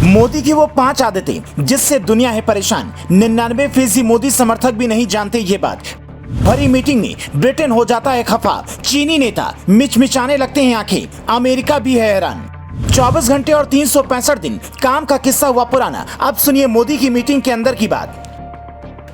मोदी की वो 5 आदतें जिससे दुनिया है परेशान। 99% मोदी समर्थक भी नहीं जानते ये बात। भरी मीटिंग में ब्रिटेन हो जाता है खफा, चीनी नेता मिचमिचाने लगते हैं आंखें, अमेरिका भी है हैरान। 24 घंटे और 365 दिन काम का किस्सा हुआ पुराना। अब सुनिए मोदी की मीटिंग के अंदर की बात।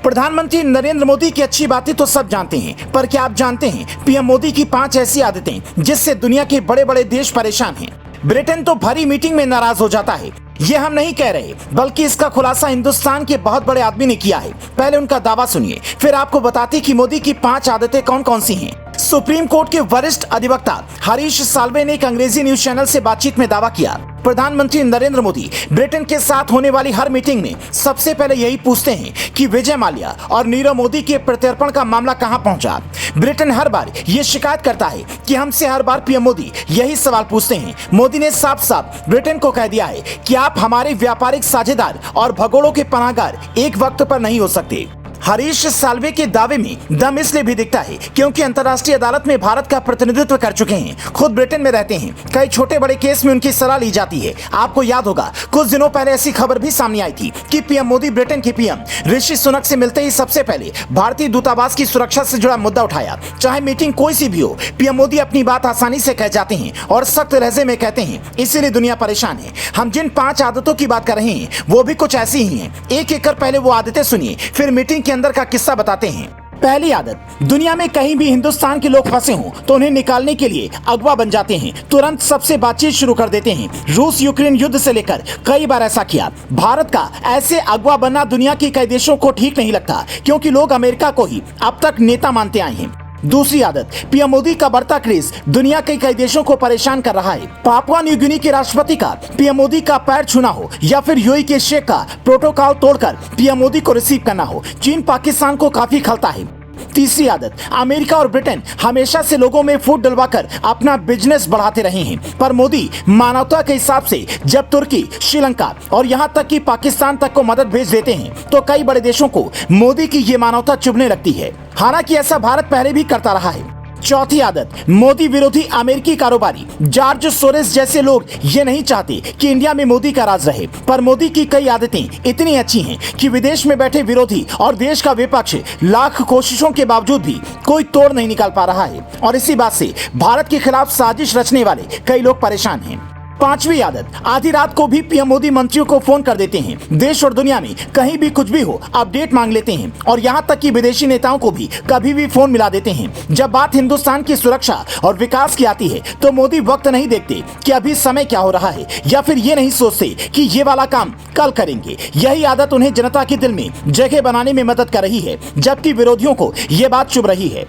प्रधानमंत्री नरेंद्र मोदी की अच्छी बातें तो सब जानते हैं, पर क्या आप जानते हैं पीएम मोदी की 5 ऐसी आदतें जिससे दुनिया के बड़े बड़े देश परेशान हैं। ब्रिटेन तो भरी मीटिंग में नाराज हो जाता है। ये हम नहीं कह रहे, बल्कि इसका खुलासा हिंदुस्तान के बहुत बड़े आदमी ने किया है। पहले उनका दावा सुनिए, फिर आपको बताते कि मोदी की 5 आदतें कौन कौन सी हैं। सुप्रीम कोर्ट के वरिष्ठ अधिवक्ता हरीश साल्वे ने एक अंग्रेजी न्यूज चैनल से बातचीत में दावा किया, प्रधानमंत्री नरेंद्र मोदी ब्रिटेन के साथ होने वाली हर मीटिंग में सबसे पहले यही पूछते हैं कि विजय माल्या और नीरव मोदी के प्रत्यर्पण का मामला कहां पहुंचा। ब्रिटेन हर बार ये शिकायत करता है कि हमसे हर बार पीएम मोदी यही सवाल पूछते हैं। मोदी ने साफ साफ ब्रिटेन को कह दिया है कि आप हमारे व्यापारिक साझेदार और भगोड़ों के पनाहगार एक वक्त पर नहीं हो सकते। हरीश साल्वे के दावे में दम इसलिए भी दिखता है क्योंकि अंतर्राष्ट्रीय अदालत में भारत का प्रतिनिधित्व कर चुके हैं, खुद ब्रिटेन में रहते हैं, कई छोटे बड़े केस में उनकी सलाह ली जाती है। आपको याद होगा कुछ दिनों पहले ऐसी खबर भी सामने आई थी कि पीएम मोदी ब्रिटेन के पीएम ऋषि सुनक से मिलते ही सबसे पहले भारतीय दूतावास की सुरक्षा से जुड़ा मुद्दा उठाया। चाहे मीटिंग कोई सी भी हो, पीएम मोदी अपनी बात आसानी से कह जाते हैं और सख्त लहजे में कहते हैं, इसीलिए दुनिया परेशान है। हम जिन 5 आदतों की बात कर रहे हैं वो भी कुछ ऐसी ही हैं। एक एक कर पहले वो आदतें सुनिए, फिर मीटिंग के अंदर का किस्सा बताते हैं। पहली आदत, दुनिया में कहीं भी हिंदुस्तान के लोग फंसे हों तो उन्हें निकालने के लिए अगवा बन जाते हैं, तुरंत सबसे बातचीत शुरू कर देते हैं। रूस यूक्रेन युद्ध से लेकर कई बार ऐसा किया। भारत का ऐसे अगवा बनना दुनिया के कई देशों को ठीक नहीं लगता, क्योंकि लोग अमेरिका को ही अब तक नेता मानते आए हैं। दूसरी आदत, पीएम मोदी का बढ़ता क्रेज दुनिया के कई देशों को परेशान कर रहा है। पापुआ न्यू गिनी के राष्ट्रपति का पीएम मोदी का पैर छूना हो या फिर यूएई के शेख का प्रोटोकॉल तोड़कर पीएम मोदी को रिसीव करना हो, चीन पाकिस्तान को काफी खलता है। तीसरी आदत, अमेरिका और ब्रिटेन हमेशा से लोगों में फूट डलवाकर अपना बिजनेस बढ़ाते रहे हैं, पर मोदी मानवता के हिसाब से जब तुर्की, श्रीलंका और यहां तक कि पाकिस्तान तक को मदद भेज देते हैं तो कई बड़े देशों को मोदी की ये मानवता चुभने लगती है। हालांकि ऐसा भारत पहले भी करता रहा है। चौथी आदत, मोदी विरोधी अमेरिकी कारोबारी जॉर्ज सोरेस जैसे लोग ये नहीं चाहते कि इंडिया में मोदी का राज रहे, पर मोदी की कई आदतें इतनी अच्छी हैं कि विदेश में बैठे विरोधी और देश का विपक्ष लाख कोशिशों के बावजूद भी कोई तोड़ नहीं निकाल पा रहा है, और इसी बात से भारत के खिलाफ साजिश रचने वाले कई लोग परेशान हैं। पांचवी आदत, आधी रात को भी पीएम मोदी मंत्रियों को फोन कर देते हैं। देश और दुनिया में कहीं भी कुछ भी हो अपडेट मांग लेते हैं, और यहाँ तक कि विदेशी नेताओं को भी कभी भी फोन मिला देते हैं। जब बात हिंदुस्तान की सुरक्षा और विकास की आती है तो मोदी वक्त नहीं देखते कि अभी समय क्या हो रहा है, या फिर ये नहीं सोचते कि ये वाला काम कल करेंगे। यही आदत उन्हें जनता के दिल में जगह बनाने में मदद कर रही है, जबकि विरोधियों को ये बात चुभ रही है।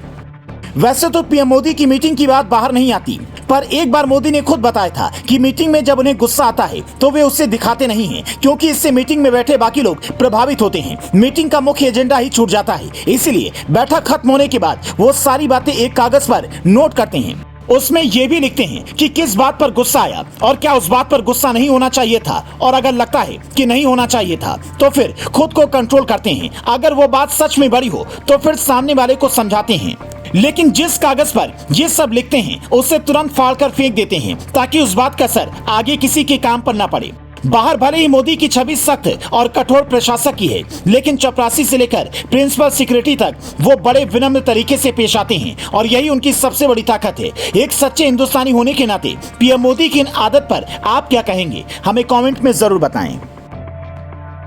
वैसे तो पीएम मोदी की मीटिंग की बात बाहर नहीं आती, पर एक बार मोदी ने खुद बताया था कि मीटिंग में जब उन्हें गुस्सा आता है तो वे उससे दिखाते नहीं हैं, क्योंकि इससे मीटिंग में बैठे बाकी लोग प्रभावित होते हैं। मीटिंग का मुख्य एजेंडा ही छूट जाता है, इसलिए बैठक खत्म होने के बाद वो सारी बातें एक कागज पर नोट करते हैं। उसमें ये भी लिखते हैं कि किस बात पर गुस्सा आया और क्या उस बात पर गुस्सा नहीं होना चाहिए था, और अगर लगता है कि नहीं होना चाहिए था तो फिर खुद को कंट्रोल करते हैं। अगर वो बात सच में बड़ी हो तो फिर सामने वाले को समझाते हैं, लेकिन जिस कागज पर ये सब लिखते हैं उसे तुरंत फाड़ कर फेंक देते हैं, ताकि उस बात का असर आगे किसी के काम पर ना पड़े। बाहर भले ही मोदी की छवि सख्त और कठोर प्रशासक की है, लेकिन चपरासी से लेकर प्रिंसिपल सेक्रेटरी तक वो बड़े विनम्र तरीके से पेश आते हैं, और यही उनकी सबसे बड़ी ताकत है। एक सच्चे हिंदुस्तानी होने के नाते पीएम मोदी की इन आदत पर आप क्या कहेंगे, हमें कमेंट में जरूर बताएं।